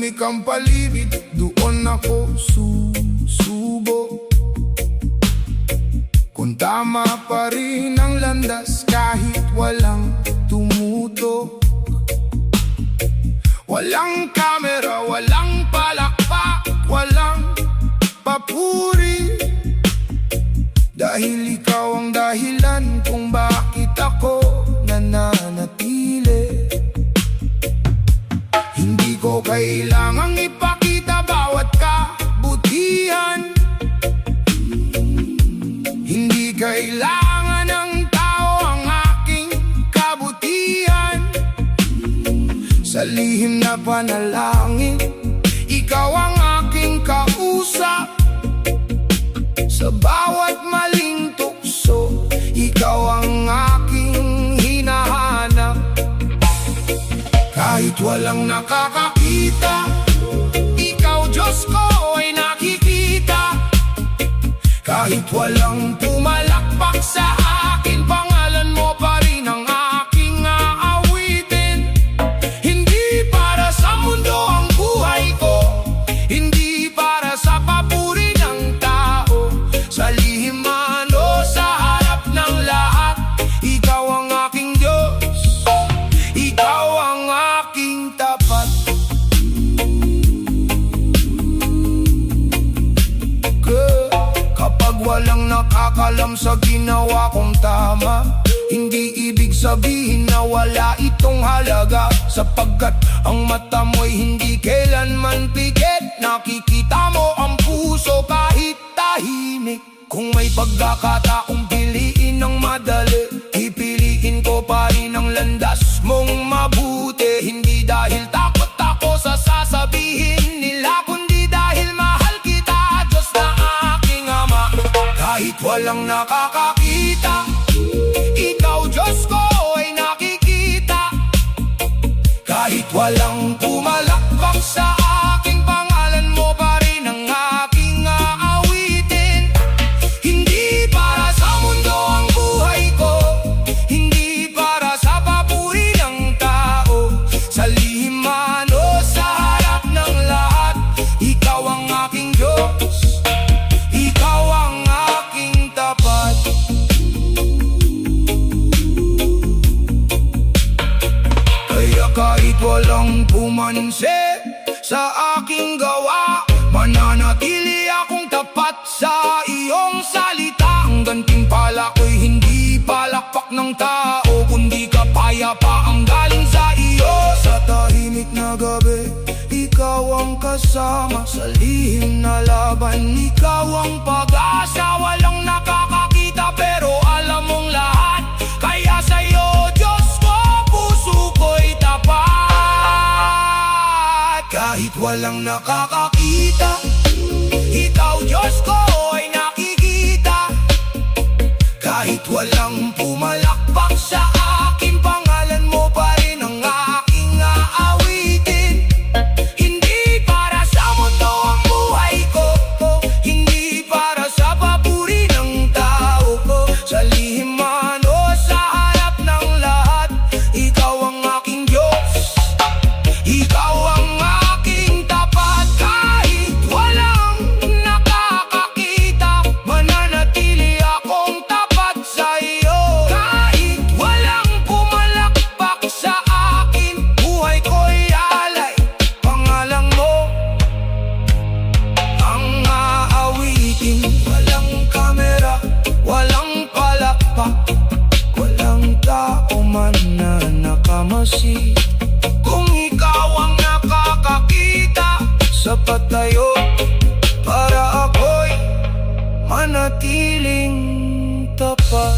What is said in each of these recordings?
Tahimik ang paligid, doon ako susubo. Kung tama pa rin ang landas kahit walang tumutok. Walang kamera, walang palakpak, walang papuri. Dahil ikaw ang dahilan kung bakit ako nananatili. Hindi ko kailangang ipakita bawat kabutihan. Hindi kailangan ng tao ang aking kabutihan. Sa lihim na panalangin, ikaw ang aking kausap. Sa bawat maling tukso, ikaw ang aking hinahanap. Kahit walang nakakakita, ikaw Diyos ko ay nakikita. Kahit walang pumalakpak sa akin, pangalan mo pa rin ang aking aawitin. Hindi para sa mundo ang buhay ko, hindi para sa papuri ng tao. Sa lihim man o sa harap ng lahat, ikaw ang aking Diyos, ikaw ang aking tapat. Kapag walang nakakalam sa ginawa kong tama, hindi ibig sabihin na wala itong halaga. Sapagkat ang mata mo'y hindi kailanman pikit. Nakikita mo ang puso kahit tahimik. Kung may pagkakataong piliin ng madali, pipiliin ko pa rin ang landas mong mabuti. Hindi dahil takot ako sa sasabihin nila, kundi dahil mahal kita, Diyos na aking Ama. Kahit walang nakakakita, ikaw Diyos ko ay nakikita. Kahit walang pumalakpak sa aking pangalan mo pa rin ang aking aawitin. Hindi para sa mundo ang buhay ko, hindi para sa papuri ng tao. Sa lihim man o sa harap ng lahat, ikaw ang aking Diyos, ikaw ang aking tapat. Kaya kahit walang pumansin sa aking gawa, mananatili akong tapat sa iyong salita. Ang gantimpala ko'y hindi palakpak ng tao, kundi kapayapa ang galing sa iyo. Sa tahimik na gabi, ikaw ang kasama. Sa lihim na laban, ikaw ang pag-asa. Walang nakakakita pero alam mong lahat. Kaya sa'yo Diyos ko, puso ko'y tapat. Kahit walang nakakakita, ikaw Diyos ko ay nakikita. Kahit walang pumalakpak sa akin, pangalan mo pa rin ang aking aawitin. Hindi para sa mundo ang buhay ko, hindi para sa papuri ng tao. Sa lihim man o sa harap ng lahat, ikaw ang aking Diyos, ikaw ang aking tapat. Kahit walang nakakakita, mananatili akong tapat sa iyo. Kahit walang pumalakpak sa akin, buhay ko'y alay, pangalan mo ang aawitin. Walang kamera, walang palakpak, walang tao man na nakamasi. Kung ikaw ang nakakakita, sapat tayo para ako'y manatiling tapat.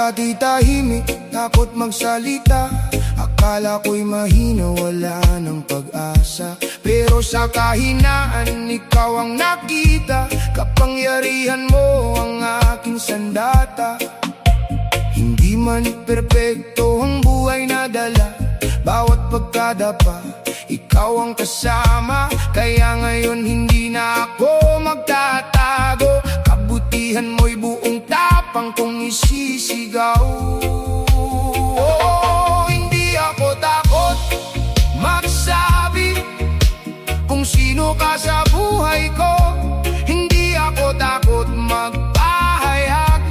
Dati tahimik, takot magsalita, akala ko'y mahina, wala ng pag-asa. Pero sa kahinaan, ikaw ang nakita, kapangyarihan mo ang aking sandata. Hindi man perpekto ang buhay na dala, bawat pagkadapa, ikaw ang kasama. Kaya ngayon hindi na ako magtatago, kabutihan mo'y buong tapang kong isisigaw. Hindi ako takot magsabi kung sino ka sa buhay ko. Hindi ako takot magpahayag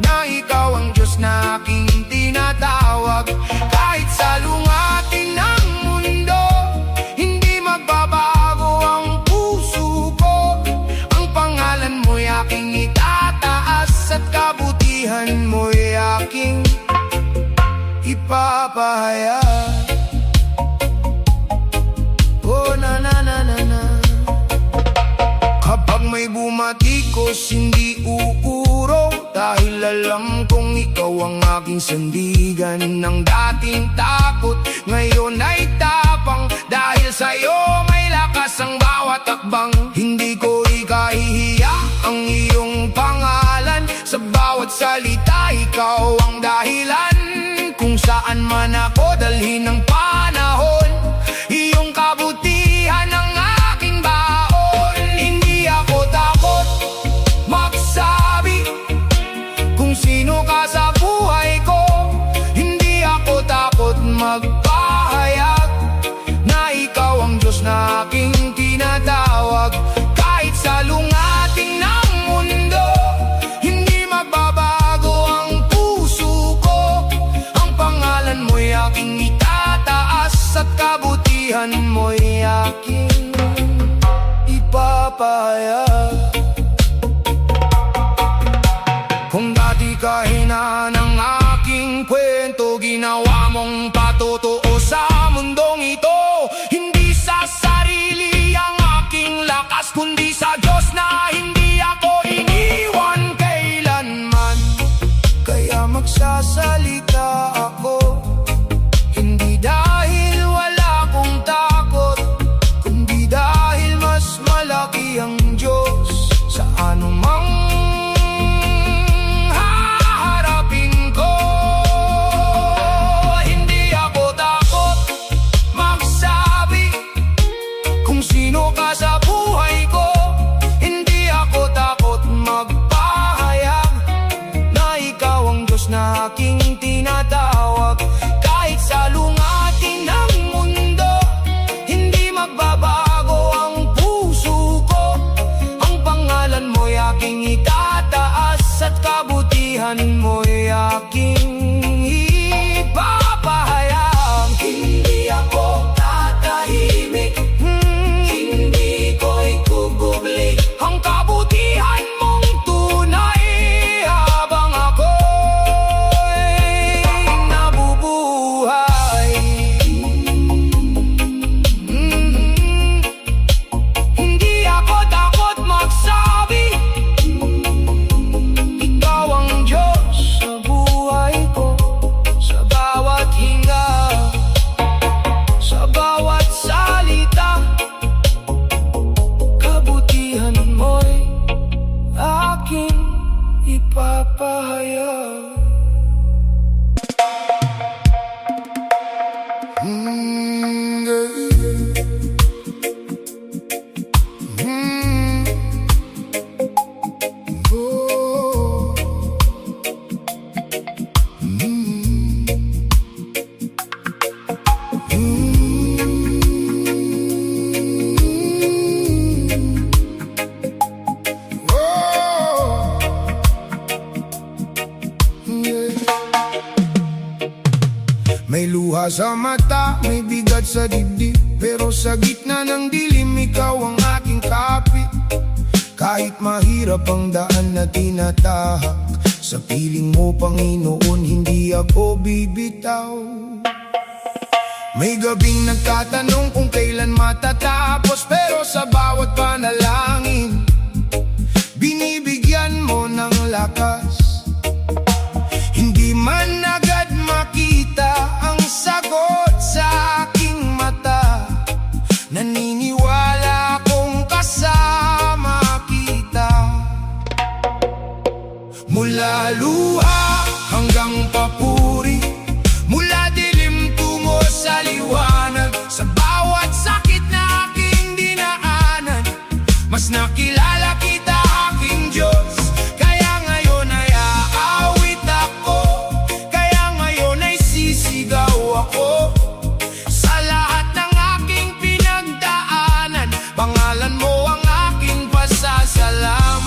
na ikaw ang Diyos na aking tinatawag. Kahit sa lungatin ng mundo, hindi magbabago ang puso ko. Ang pangalan mo'y aking itataas at kabutihan mo'y aking ipapahayag. Oh na na na na na. Kapag may bumatikos, hindi uurong, dahil alam kong ikaw ang aking sandigan. Ng dating takot, ngayon ay tapang, dahil sa'yo may lakas ang bawat akbang. Hindi ko ikahihiya ang iyong pangalan, sa bawat salita ikaw ang dahilan. Kung saan man ako dalhin ng panahon, iyong kabutihan ang aking baon. Hindi ako takot magsabi kung sino ka sa buhay ko. Hindi ako takot magpahayag na ikaw ang Diyos na aking tinatawag. Kahit sa lungating ng mundo, hindi magbabago ang puso ko. Ang pangalan mo'y aking itataas at kabutihan mo'y aking ipapahayag. Kung dati kahinaan ang aking kwento, ginawa mong patotoo sa mundong ito. Hindi sa sarili ang aking lakas, kundi sa Diyos na hindi ako iniwan kailanman. Kaya magsasalita ako, hindi dahil wala akong takot, kundi dahil mas malaki ang Diyos sa anumang haharapin ko. Hindi ako takot magsabi kung sino ka sa buhay ko. Hindi ako takot magpahayag na ikaw ang Diyos na aking tinatawag. Kahit sa lungatin ng mundo, hindi magbabago ang puso ko. Ang pangalan mo'y aking itataas at kabutihan mo'y aking ipapahayag. Hindi ako tatahimik, hindi ko ikugugli ang kabutihan mong tunay habang ako'y nabubuhay. Hindi ako takot magsabi, ikaw ang Diyos sa buhay ko. Sa bawat hinga, sa bawat salita, kabutihan mo'y aking ipapahayag. May luha sa mata, may bigat sa dibdib, pero sa gitna ng dilim, ikaw ang aking kapit. Kahit mahirap ang daan na tinatahak, sa piling mo, Panginoon, hindi ako bibitaw. May gabing nagtatanong kung kailan matatapos, pero sa bawat panalangin, binibigyan mo ng lakas. Hindi man agad makita ang sagot sa aking mata. Naniniwala kong kasama kita. Mula luha hanggang papuri, mula dilim tungo sa liwanag, sa bawat sakit na aking dinaanan, mas nakilala kita aking Diyos. Kaya ngayon ay aawit ako, kaya ngayon ay sisigaw ako. Sa lahat ng aking pinagdaanan, pangalan mo ang aking pasasalamat.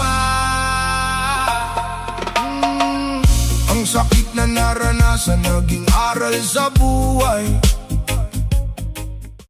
Ang sakit na naranasan naging aral sa buhay.